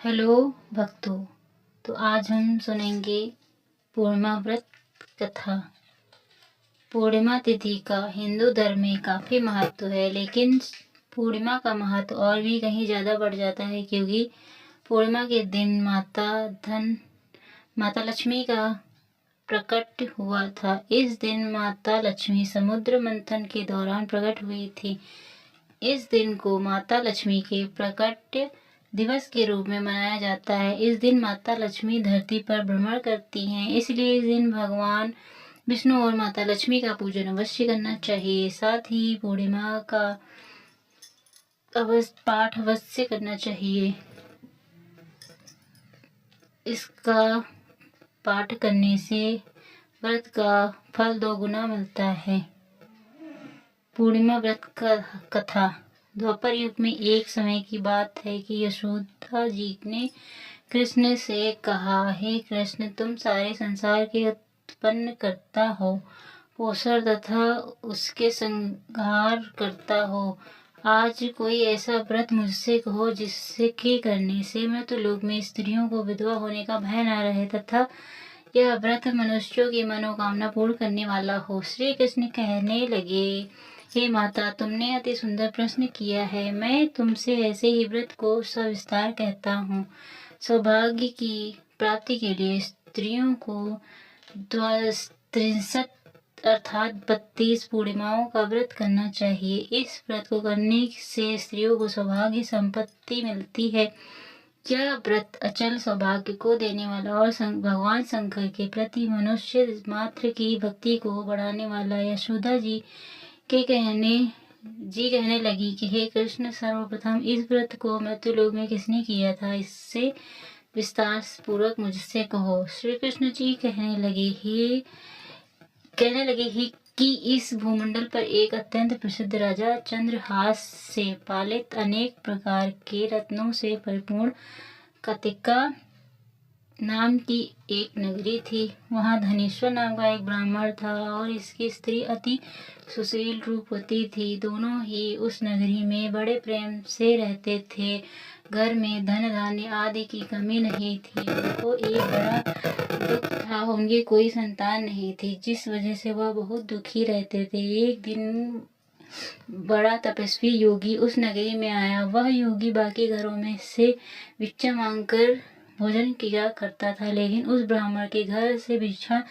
Hello भक्तों। तो आज हम सुनेंगे पूर्णिमा व्रत कथा। पूर्णिमा तिथि का हिंदू धर्म में काफ़ी महत्व है, लेकिन पूर्णिमा का महत्व और भी कहीं ज़्यादा बढ़ जाता है, क्योंकि पूर्णिमा के दिन माता लक्ष्मी का प्रकट हुआ था। इस दिन माता लक्ष्मी समुद्र मंथन के दौरान प्रकट हुई थी। इस दिन को माता लक्ष्मी के प्रकट दिवस के रूप में मनाया जाता है। इस दिन माता लक्ष्मी धरती पर भ्रमण करती हैं, इसलिए इस दिन भगवान विष्णु और माता लक्ष्मी का पूजन अवश्य करना चाहिए। साथ ही पूर्णिमा का पाठ अवश्य करना चाहिए। इसका पाठ करने से व्रत का फल 2 गुना मिलता है। पूर्णिमा व्रत का कथा। द्वापर युग में एक समय की बात है कि यशोदा जी ने कृष्ण से कहा, हे कृष्ण, तुम सारे संसार के उत्पन्न करता हो, पोषण तथा उसके संहार करता हो। आज कोई ऐसा व्रत मुझसे कहो जिससे के करने से मृत्युलोक में स्त्रियों को विधवा होने का भय न रहे तथा यह व्रत मनुष्यों की मनोकामना पूर्ण करने वाला हो। श्री कृष्ण कहने लगे, हे माता, तुमने अति सुंदर प्रश्न किया है। मैं तुमसे ऐसे ही व्रत को सविस्तार कहता हूँ। सौभाग्य की प्राप्ति के लिए स्त्रियों को 63 अर्थात 32 पूर्णिमाओं का व्रत करना चाहिए। इस व्रत को करने से स्त्रियों को सौभाग्य संपत्ति मिलती है। यह व्रत अचल सौभाग्य को देने वाला और भगवान शंकर के प्रति मनुष्य मात्र की भक्ति को बढ़ाने वाला। यशोदा जी कहने लगी कि हे कृष्ण, सर्वप्रथम इस व्रत को मृत्युलोक में किसने किया था, इससे विस्तार पूर्वक मुझसे कहो। श्री कृष्ण जी कहने लगे ही कि इस भूमंडल पर एक अत्यंत प्रसिद्ध राजा चंद्रहास से पालित अनेक प्रकार के रत्नों से परिपूर्ण कतिका नाम की एक नगरी थी। वहाँ धनेश्वर नाम का एक ब्राह्मण था और इसकी स्त्री अति सुशील रूपवती थी। दोनों ही उस नगरी में बड़े प्रेम से रहते थे। घर में धन धान्य आदि की कमी नहीं थी। उनको एक बड़ा दुख था, उनकी कोई संतान नहीं थी, जिस वजह से वह बहुत दुखी रहते थे। एक दिन बड़ा तपस्वी योगी उस नगरी में आया। वह योगी बाकी घरों में से भिक्षा मांगकर भोजन किया करता था, लेकिन उस ब्राह्मण के घर से भिक्षा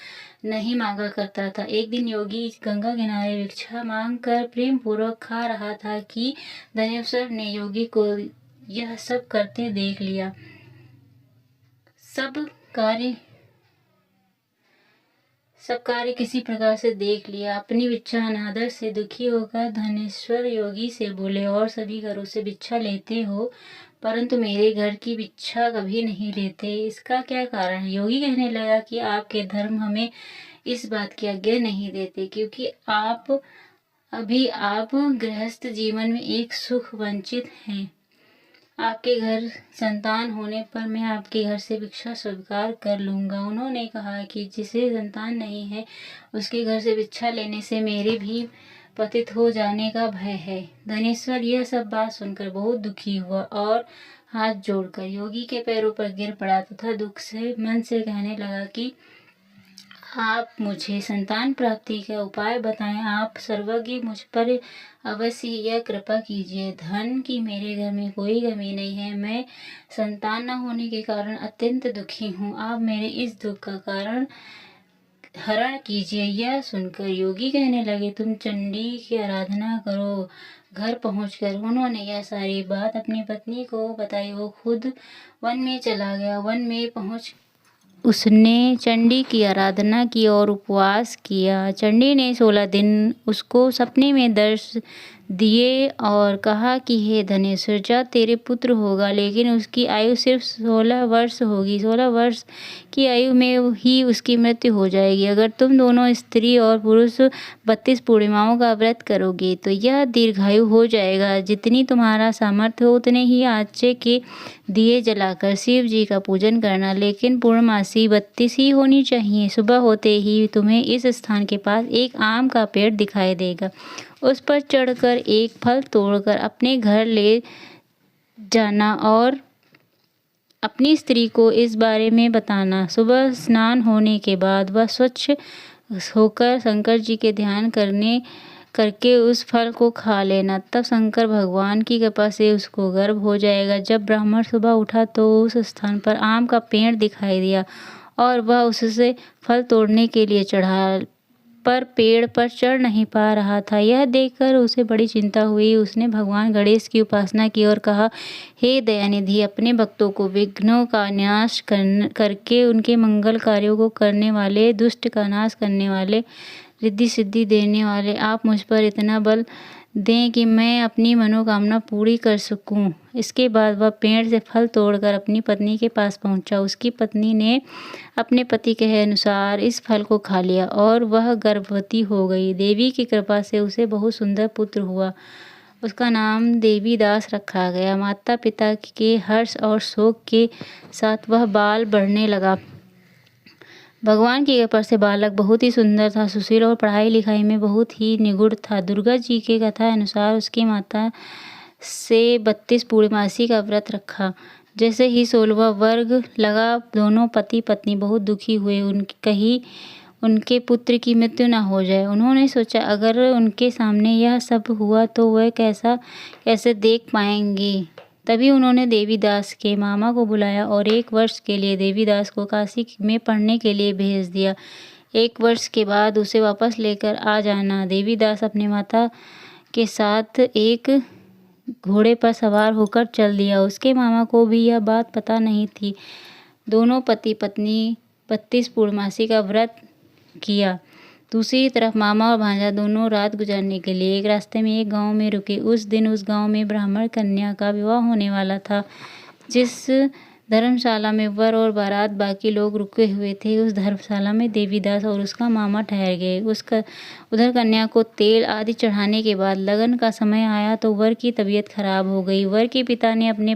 नहीं मांगा करता था। एक दिन योगी गंगा किनारे भिक्षा मांगकर प्रेम पूर्वक खा रहा था कि धनेश्वर ने योगी को यह सब करते देख लिया। सब कार्य किसी प्रकार से देख लिया। अपनी भिक्षा अनादर से दुखी होकर धनेश्वर योगी से बोले, और सभी घरों से भिक्षा लेते हो, परंतु मेरे घर की भिक्षा कभी नहीं लेते, इसका क्या कारण है? योगी कहने लगा कि आपके धर्म हमें इस बात की आज्ञा नहीं देते, क्योंकि आप गृहस्थ जीवन में एक सुख वंचित हैं। आपके घर संतान होने पर मैं आपके घर से भिक्षा स्वीकार कर लूंगा। उन्होंने कहा कि जिसे संतान नहीं है उसके घर से भिक्षा लेने से मेरे भी पतित हो जाने का भय है। धनेश्वर यह सब बात सुनकर बहुत दुखी हुआ और हाथ जोड़कर योगी के पैरों पर गिर पड़ा तथा दुख से मन से कहने लगा कि आप मुझे संतान प्राप्ति का उपाय बताएं। आप सर्वज्ञ, मुझ पर अवश्य यह कृपा कीजिए। धन की मेरे घर में कोई कमी नहीं है। मैं संतान न होने के कारण अत्यंत दुखी हूँ। आप मेरे इस दुख का कारण हरण कीजिए। यह सुनकर योगी कहने लगे, तुम चंडी की आराधना करो। घर पहुंचकर उन्होंने यह सारी बात अपनी पत्नी को बताई। वो खुद वन में चला गया। वन में पहुंच उसने चंडी की आराधना की और उपवास किया। चंडी ने 16 दिन उसको सपने में दर्श दिए और कहा कि हे धनेश्वर, जा, तेरे पुत्र होगा, लेकिन उसकी आयु सिर्फ 16 वर्ष होगी। 16 वर्ष की आयु में ही उसकी मृत्यु हो जाएगी। अगर तुम दोनों स्त्री और पुरुष 32 पूर्णिमाओं का व्रत करोगे तो यह दीर्घायु हो जाएगा। जितनी तुम्हारा सामर्थ्य हो उतने ही आचे के दिए जलाकर शिव जी का पूजन करना, लेकिन पूर्णमासी 32 ही होनी चाहिए। सुबह होते ही तुम्हें इस स्थान के पास एक आम का पेड़ दिखाई देगा। उस पर चढ़कर एक फल तोड़कर अपने घर ले जाना और अपनी स्त्री को इस बारे में बताना। सुबह स्नान होने के बाद वह स्वच्छ होकर शंकर जी के ध्यान करके उस फल को खा लेना। तब शंकर भगवान की कृपा से उसको गर्भ हो जाएगा। जब ब्राह्मण सुबह उठा तो उस स्थान पर आम का पेड़ दिखाई दिया और वह उससे फल तोड़ने के लिए चढ़ा, पर पेड़ पर चढ़ नहीं पा रहा था। यह देखकर उसे बड़ी चिंता हुई। उसने भगवान गणेश की उपासना की और कहा, हे दयानिधि, अपने भक्तों को विघ्नों का नाश करके उनके मंगल कार्यों को करने वाले, दुष्ट का नाश करने वाले, रिद्धि सिद्धि देने वाले, आप मुझ पर इतना बल दें कि मैं अपनी मनोकामना पूरी कर सकूं। इसके बाद वह पेड़ से फल तोड़कर अपनी पत्नी के पास पहुंचा। उसकी पत्नी ने अपने पति के अनुसार इस फल को खा लिया और वह गर्भवती हो गई। देवी की कृपा से उसे बहुत सुंदर पुत्र हुआ। उसका नाम देवीदास रखा गया। माता पिता के हर्ष और शोक के साथ वह बाल बढ़ने लगा। भगवान की कृपा से बालक बहुत ही सुंदर था, सुशील और पढ़ाई लिखाई में बहुत ही निगुण था। दुर्गा जी के कथा अनुसार उसकी माता से 32 पूर्णमासी का व्रत रखा। जैसे ही 16वां वर्ग लगा, दोनों पति पत्नी बहुत दुखी हुए। कहीं उनके पुत्र की मृत्यु न हो जाए। उन्होंने सोचा, अगर उनके सामने यह सब हुआ तो वह कैसे देख पाएंगे। तभी उन्होंने देवीदास के मामा को बुलाया और 1 वर्ष के लिए देवीदास को काशी में पढ़ने के लिए भेज दिया। 1 वर्ष के बाद उसे वापस लेकर आ जाना। देवीदास अपनी माता के साथ एक घोड़े पर सवार होकर चल दिया। उसके मामा को भी यह बात पता नहीं थी। दोनों पति पत्नी 32 पूर्णमासी का व्रत किया। दूसरी तरफ मामा और भांजा दोनों रात गुजारने के लिए एक रास्ते में एक गांव में रुके। उस दिन उस गांव में ब्राह्मण कन्या का विवाह होने वाला था। जिस धर्मशाला में वर और बारात बाकी लोग रुके हुए थे, उस धर्मशाला में देवीदास और उसका मामा ठहर गए। उधर कन्या को तेल आदि चढ़ाने के बाद लगन का समय आया तो वर की तबीयत खराब हो गई। वर के पिता ने अपने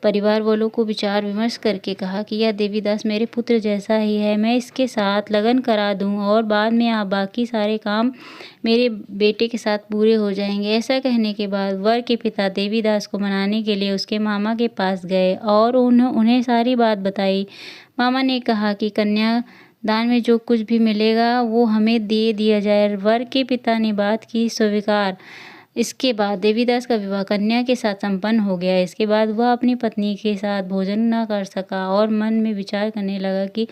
परिवार वालों को विचार विमर्श करके कहा कि यह देवीदास मेरे पुत्र जैसा ही है, मैं इसके साथ लगन करा दूं और बाद में आप बाकी सारे काम मेरे बेटे के साथ पूरे हो जाएंगे। ऐसा कहने के बाद वर के पिता देवीदास को मनाने के लिए उसके मामा के पास गए और उन्हें सारी बात बताई। मामा ने कहा कि कन्या दान में जो कुछ भी मिलेगा वो हमें दे दिया जाए। वर के पिता ने बात की स्वीकार। इसके बाद देवीदास का विवाह कन्या के साथ संपन्न हो गया। इसके बाद वह अपनी पत्नी के साथ भोजन न कर सका और मन में विचार करने लगा कि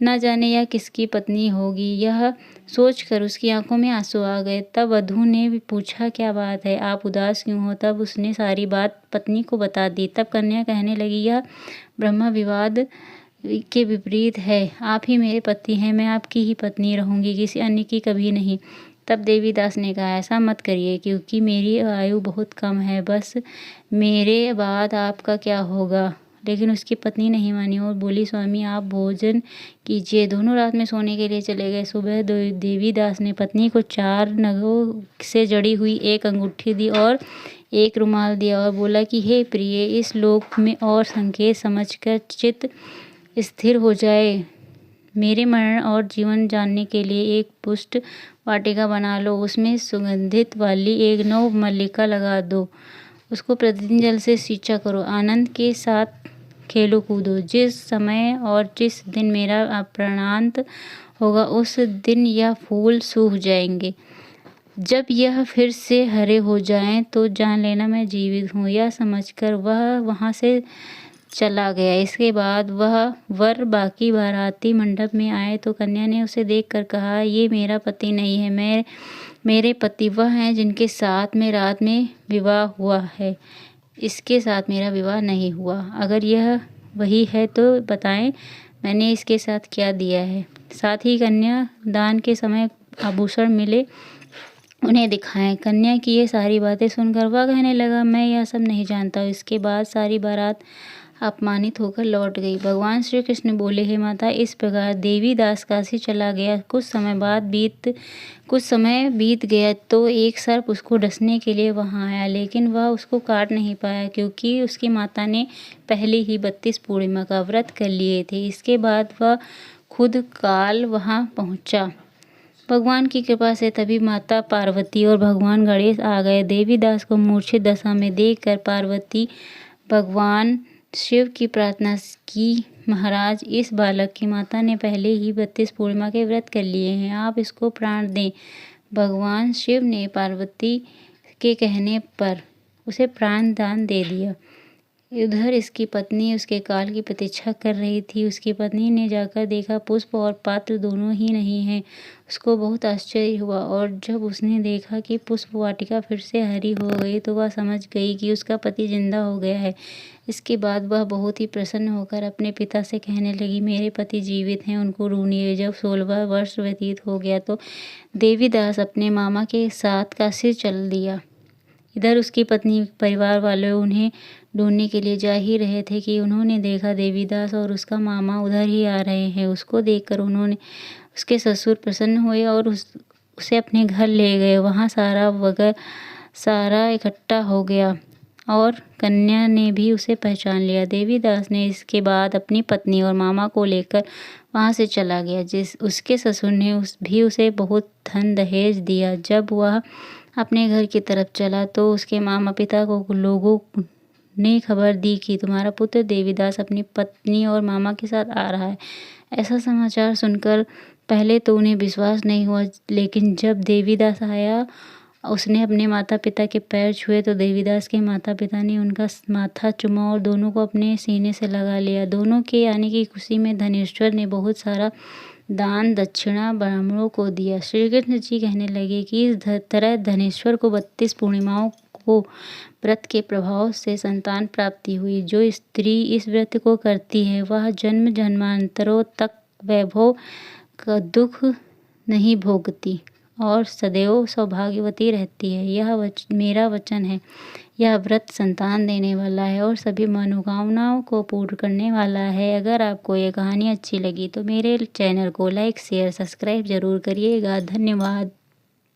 न जाने यह किसकी पत्नी होगी। यह सोचकर उसकी आंखों में आंसू आ गए। तब वधू ने भी पूछा, क्या बात है, आप उदास क्यों हो। तब उसने सारी बात पत्नी को बता दी। तब कन्या कहने लगी, यह ब्रह्म विवाद के विपरीत है। आप ही मेरे पति हैं, मैं आपकी ही पत्नी रहूंगी, किसी अन्य की कभी नहीं। तब देवीदास ने कहा, ऐसा मत करिए, क्योंकि मेरी आयु बहुत कम है, बस मेरे बाद आपका क्या होगा। लेकिन उसकी पत्नी नहीं मानी और बोली, स्वामी आप भोजन कीजिए। दोनों रात में सोने के लिए चले गए। सुबह देवीदास ने पत्नी को 4 नगों से जड़ी हुई एक अंगूठी दी और एक रुमाल दिया और बोला कि हे प्रिय, इस लोक में और संकेत समझकर चित्त स्थिर हो जाए। मेरे मरण और जीवन जानने के लिए एक पुष्ट वाटिका बना लो, उसमें सुगंधित वाली एक नव मल्लिका लगा दो, उसको प्रतिदिन जल से सींचा करो, आनंद के साथ खेलो कूदो। जिस समय और जिस दिन मेरा प्राणांत होगा उस दिन यह फूल सूख जाएंगे। जब यह फिर से हरे हो जाएं तो जान लेना मैं जीवित हूँ। यह समझकर वह वहाँ से चला गया। इसके बाद वह वर बाकी बाराती मंडप में आए तो कन्या ने उसे देखकर कहा, ये मेरा पति नहीं है, मेरे पति वह हैं जिनके साथ में रात में विवाह हुआ है, इसके साथ मेरा विवाह नहीं हुआ। अगर यह वही है तो बताएं, मैंने इसके साथ क्या दिया है। साथ ही कन्या दान के समय आभूषण मिले उन्हें दिखाएं। कन्या की ये सारी बातें सुनकर वह कहने लगा, मैं यह सब नहीं जानता। इसके बाद सारी बारात अपमानित होकर लौट गई। भगवान श्री कृष्ण बोले, हे माता, इस प्रकार देवीदास काशी चला गया। कुछ समय बीत गया तो एक सर्प उसको डसने के लिए वहां आया, लेकिन वह उसको काट नहीं पाया क्योंकि उसकी माता ने पहले ही 32 पूर्णिमा का व्रत कर लिए थे। इसके बाद वह खुद काल वहां पहुंचा। भगवान की कृपा से तभी माता पार्वती और भगवान गणेश आ गए। देवीदास को मूर्छित दशा में देखकर पार्वती भगवान शिव की प्रार्थना की, महाराज इस बालक की माता ने पहले ही 32 पूर्णिमा के व्रत कर लिए हैं, आप इसको प्राण दें। भगवान शिव ने पार्वती के कहने पर उसे प्राण दान दे दिया। उधर इसकी पत्नी उसके काल की प्रतीक्षा कर रही थी। उसकी पत्नी ने जाकर देखा पुष्प और पात्र दोनों ही नहीं हैं। उसको बहुत आश्चर्य हुआ और जब उसने देखा कि पुष्प वाटिका फिर से हरी हो गई तो वह समझ गई कि उसका पति जिंदा हो गया है। इसके बाद वह बहुत ही प्रसन्न होकर अपने पिता से कहने लगी, मेरे पति जीवित हैं, उनको ढूंढिए। जब 16 वर्ष व्यतीत हो गया तो देवीदास अपने मामा के साथ काशी चल दिया। इधर उसकी पत्नी परिवार वाले उन्हें ढूंढने के लिए जा ही रहे थे कि उन्होंने देखा देवीदास और उसका मामा उधर ही आ रहे हैं। उसको देखकर उन्होंने उसके ससुर प्रसन्न हुए और उसे अपने घर ले गए। वहाँ सारा इकट्ठा हो गया और कन्या ने भी उसे पहचान लिया। देवीदास ने इसके बाद अपनी पत्नी और मामा को लेकर वहाँ से चला गया। उसके ससुर ने उसे बहुत धन दहेज दिया। जब वह अपने घर की तरफ चला तो उसके मामा पिता को लोगों ने खबर दी कि तुम्हारा पुत्र देवीदास अपनी पत्नी और मामा के साथ आ रहा है। ऐसा समाचार सुनकर पहले तो उन्हें विश्वास नहीं हुआ, लेकिन जब देवीदास आया उसने अपने माता पिता के पैर छुए तो देवीदास के माता पिता ने उनका माथा चूमा और दोनों को अपने सीने से लगा लिया। दोनों के आने की खुशी में धनेश्वर ने बहुत सारा दान दक्षिणा ब्राह्मणों को दिया। श्री कृष्ण जी कहने लगे कि इस तरह धनेश्वर को 32 पूर्णिमाओं को व्रत के प्रभाव से संतान प्राप्ति हुई। जो स्त्री इस व्रत को करती है वह जन्म जन्मांतरों तक वैभव का दुख नहीं भोगती और सदैव सौभाग्यवती रहती है। यह मेरा वचन है। यह व्रत संतान देने वाला है और सभी मनोकामनाओं को पूर्ण करने वाला है। अगर आपको ये कहानी अच्छी लगी तो मेरे चैनल को लाइक शेयर सब्सक्राइब जरूर करिएगा। धन्यवाद।